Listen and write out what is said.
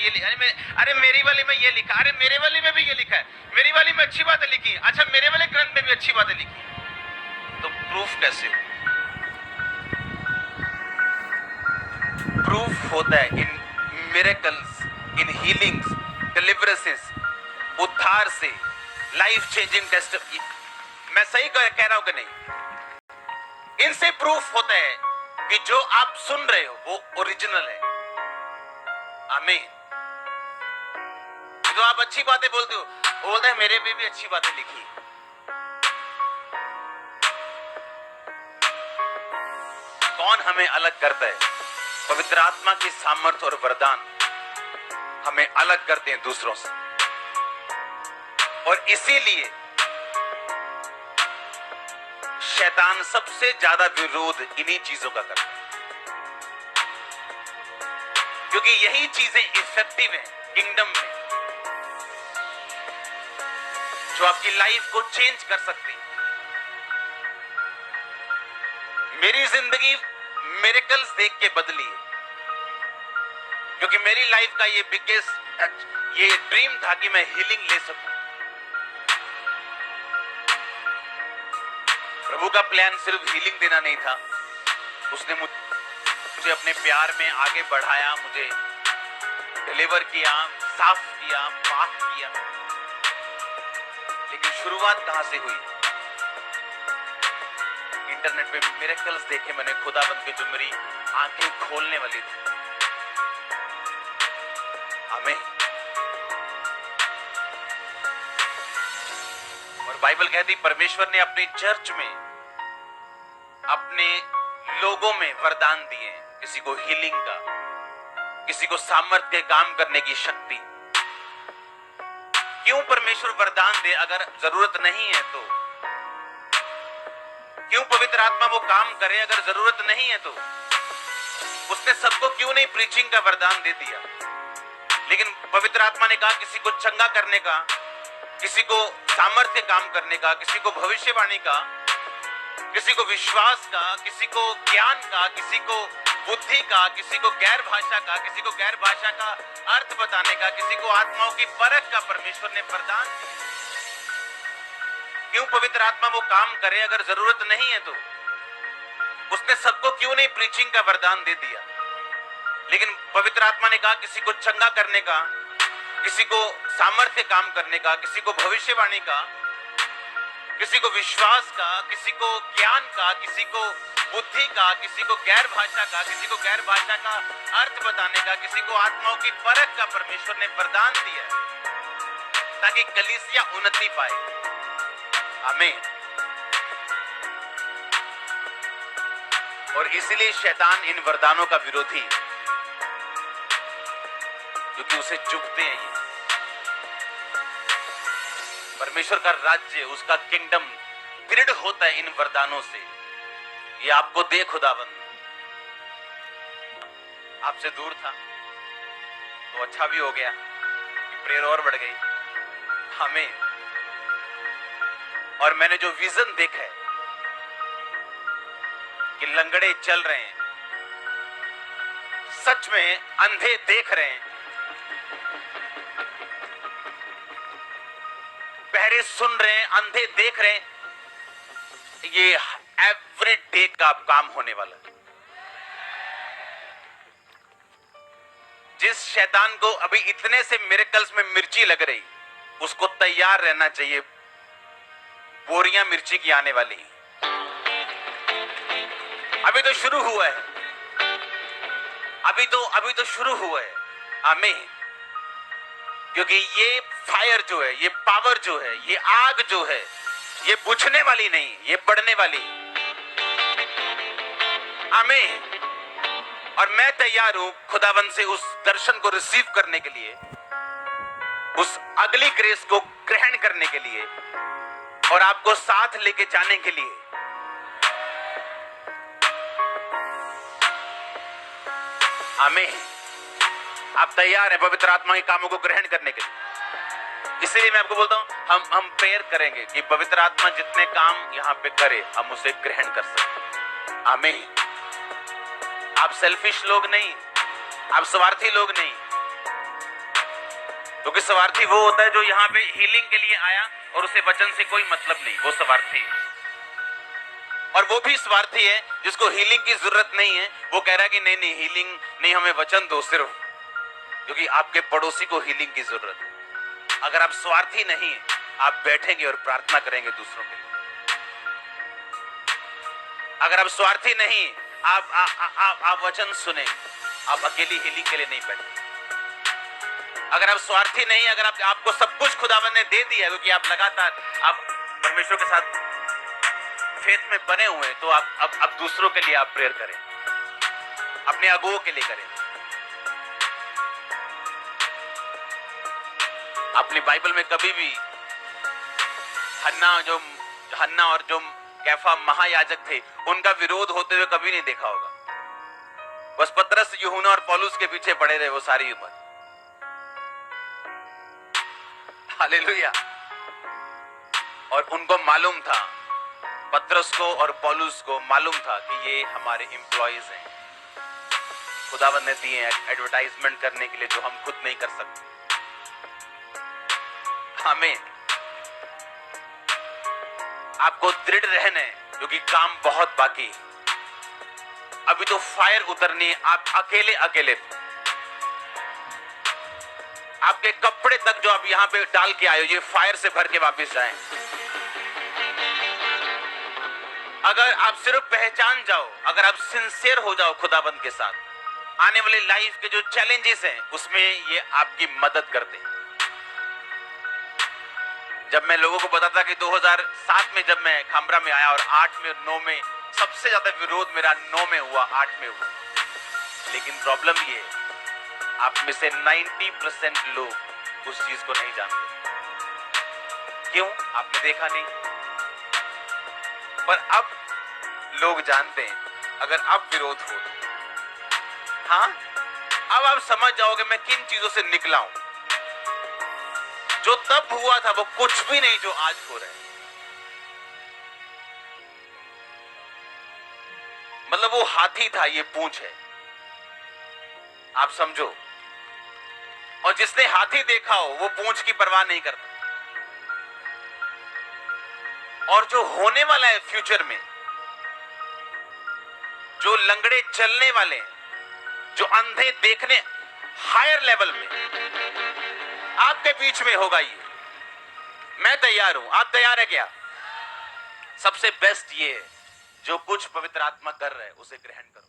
ये लिखा, अरे मेरी वाली में ये लिखा, अरे मेरे वाली में भी ये लिखा है, मेरी वाली में अच्छी बातें लिखी, अच्छा मेरे वाले ग्रंथ में भी अच्छी बातें लिखी, तो प्रूफ कैसे हो? प्रूफ होता है इन मिरेकल्स, इन हीलिंग्स, डिलीवरेंसेस, उद्धार से, लाइफ चेंजिंग टेस्ट। मैं सही कह रहा हूं कि नहीं? इनसे प्रूफ होता है कि जो आप सुन रहे हो वो ओरिजिनल है। आमीन। जो आप अच्छी बातें बोलते हो, वो बोलते हैं मेरे पे भी अच्छी बातें लिखी। कौन हमें अलग करता है? पवित्र आत्मा की सामर्थ्य और वरदान हमें अलग करते हैं दूसरों से, और इसीलिए शैतान सबसे ज्यादा विरोध इन्हीं चीजों का करता है, क्योंकि यही चीजें इफेक्टिव हैं किंगडम में, जो आपकी लाइफ को चेंज कर सकती है। मेरी जिंदगी मिरेकल्स देख के बदली है, क्योंकि मेरी लाइफ का ये बिगेस्ट ये ड्रीम था कि मैं हीलिंग ले सकूं। प्रभु का प्लान सिर्फ हीलिंग देना नहीं था, उसने मुझे अपने प्यार में आगे बढ़ाया, मुझे डिलीवर किया, साफ किया, पाक किया। लेकिन शुरुआत कहां से हुई? इंटरनेट पे मिरेकल्स देखे मैंने, खुदाबंद के, जो मेरी आंखें खोलने वाली थी। आमीन। और बाइबल कहती परमेश्वर ने अपनी चर्च में अपने लोगों में वरदान दिए, किसी को हीलिंग का, किसी को सामर्थ्य के काम करने की शक्ति। क्यों परमेश्वर वरदान दे अगर जरूरत नहीं है तो? क्यों पवित्र आत्मा वो काम करे अगर जरूरत नहीं है तो? उसने सबको क्यों नहीं प्रीचिंग का वरदान दे दिया? लेकिन पवित्र आत्मा ने कहा किसी को चंगा करने का, किसी को सामर्थ्य काम करने का, किसी को भविष्यवाणी का, किसी को विश्वास का, किसी को ज्ञान का, किसी को बुद्धि का, किसी को गैर भाषा का, किसी को गैर भाषा का अर्थ बताने का, किसी को आत्माओं की परख का परमेश्वर ने वरदान दिया। क्यों पवित्र आत्मा वो काम करे अगर जरूरत नहीं है तो? उसने सबको क्यों नहीं प्रीचिंग का वरदान दे दिया? लेकिन पवित्र आत्मा ने कहा किसी को चंगा करने का, किसी को सामर्थ्य काम करने का, किसी को भविष्यवाणी का, किसी को विश्वास का, किसी को ज्ञान का, किसी को बुद्धि का, किसी को गैर भाषा का, किसी को गैर भाषा का अर्थ बताने का, किसी को आत्माओं की परख का परमेश्वर ने वरदान दिया है, ताकि कलीसिया उन्नति पाए। आमीन। और इसलिए शैतान इन वरदानों का विरोधी है, क्योंकि उसे चुभते हैं ये। परमेश्वर का राज्य, उसका किंगडम दृढ़ होता है इन वरदानों से। ये आपको दे खुदावंद, आपसे दूर था तो अच्छा भी हो गया कि प्रेयर और बढ़ गई हमें। और मैंने जो विजन देखा है कि लंगड़े चल रहे हैं, सच में अंधे देख रहे हैं, बहरे सुन रहे हैं, अंधे देख रहे हैं, ये एवरी डे का काम होने वाला है। जिस शैतान को अभी इतने से मिरेकल्स में मिर्ची लग रही, उसको तैयार रहना चाहिए, बोरियां मिर्ची की आने वाली। अभी तो शुरू हुआ है, अभी तो शुरू हुआ है। आमीन। क्योंकि ये फायर जो है, ये पावर जो है, ये आग जो है, ये बुझने वाली नहीं, ये बढ़ने वाली। आमीन। और मैं तैयार हूं खुदावंद से उस दर्शन को रिसीव करने के लिए, उस अगली ग्रेस को ग्रहण करने के लिए, और आपको साथ लेके जाने के लिए। आमीन। आप तैयार हैं पवित्र आत्मा के कामों को ग्रहण करने के लिए? इसलिए मैं आपको बोलता हूं, हम प्रेयर करेंगे कि पवित्र आत्मा जितने काम यहां पे करे, हम उसे ग्रहण कर सकें। आमीन। आप सेल्फिश लोग नहीं, आप स्वार्थी लोग नहीं, क्योंकि स्वार्थी वो होता है जो यहाँ पे हीलिंग के लिए आया और उसे वचन से कोई मतलब नहीं, वो स्वार्थी है। और वो भी स्वार्थी है जिसको हीलिंग की जरूरत नहीं है, वो कह रहा है कि नहीं नहीं हीलिंग नहीं, हमें वचन दो सिर्फ, क्योंकि आपके पड़ोसी को हीलिंग की जरूरत है। अगर आप स्वार्थी नहीं है, आप बैठेंगे और प्रार्थना करेंगे दूसरों के लिए। अगर आप स्वार्थी नहीं, आप वचन सुने, आप अकेली हीलिंग के लिए नहीं बैठे। अगर आप स्वार्थी नहीं, अगर आपको सब कुछ खुदावन ने दे दिया, क्योंकि आप लगातार आप परमेश्वर के साथ फेथ में बने हुए हैं, तो आप अब दूसरों के लिए आप प्रेयर करें, अपने अगुओं के लिए करें। अपनी बाइबल में कभी भी हन्ना और जो कैफा महायाजक थे, उनका विरोध होते हुए कभी नहीं देखा होगा। बस पतरस, यूहन्ना और पौलुस के पीछे पड़े रहे वो सारी उम्र। हालेलुया। और उनको मालूम था, पतरस को और पौलुस को मालूम था कि ये हमारे एम्प्लॉइज हैं, खुदावंद ने दिए एडवर्टाइजमेंट करने के लिए, जो हम खुद नहीं कर सकते। आमीन। आपको दृढ़ रहना है, क्योंकि काम बहुत बाकी है। अभी तो फायर उतरनी है, आप अकेले अकेले। आपके कपड़े तक जो आप यहां पे डाल के आए हो, ये फायर से भर के वापस जाएं। अगर आप सिर्फ पहचान जाओ, अगर आप सिंसियर हो जाओ खुदाबंद के साथ, आने वाले लाइफ के जो चैलेंजेस हैं उसमें ये आपकी मदद करते हैं। जब मैं लोगों को बताता कि 2007 में जब मैं खामरा में आया और 8 में 9 में सबसे ज्यादा विरोध मेरा 9 में हुआ, 8 में हुआ, लेकिन प्रॉब्लम ये है, आप में से 90% लोग उस चीज को नहीं जानते। क्यों? आपने देखा नहीं। पर अब लोग जानते हैं। अगर अब विरोध हो, हाँ, अब आप समझ जाओगे मैं किन चीजों से निकला हूं। जो तब हुआ था वो कुछ भी नहीं जो आज हो रहा है। मतलब वो हाथी था, ये पूंछ है, आप समझो। और जिसने हाथी देखा हो वो पूंछ की परवाह नहीं करता। और जो होने वाला है फ्यूचर में, जो लंगड़े चलने वाले हैं, जो अंधे देखने हायर लेवल में, आपके बीच में होगा ये। मैं तैयार हूं, आप तैयार है क्या? सबसे बेस्ट ये है, जो कुछ पवित्र आत्मा कर रहा है उसे ग्रहण करो।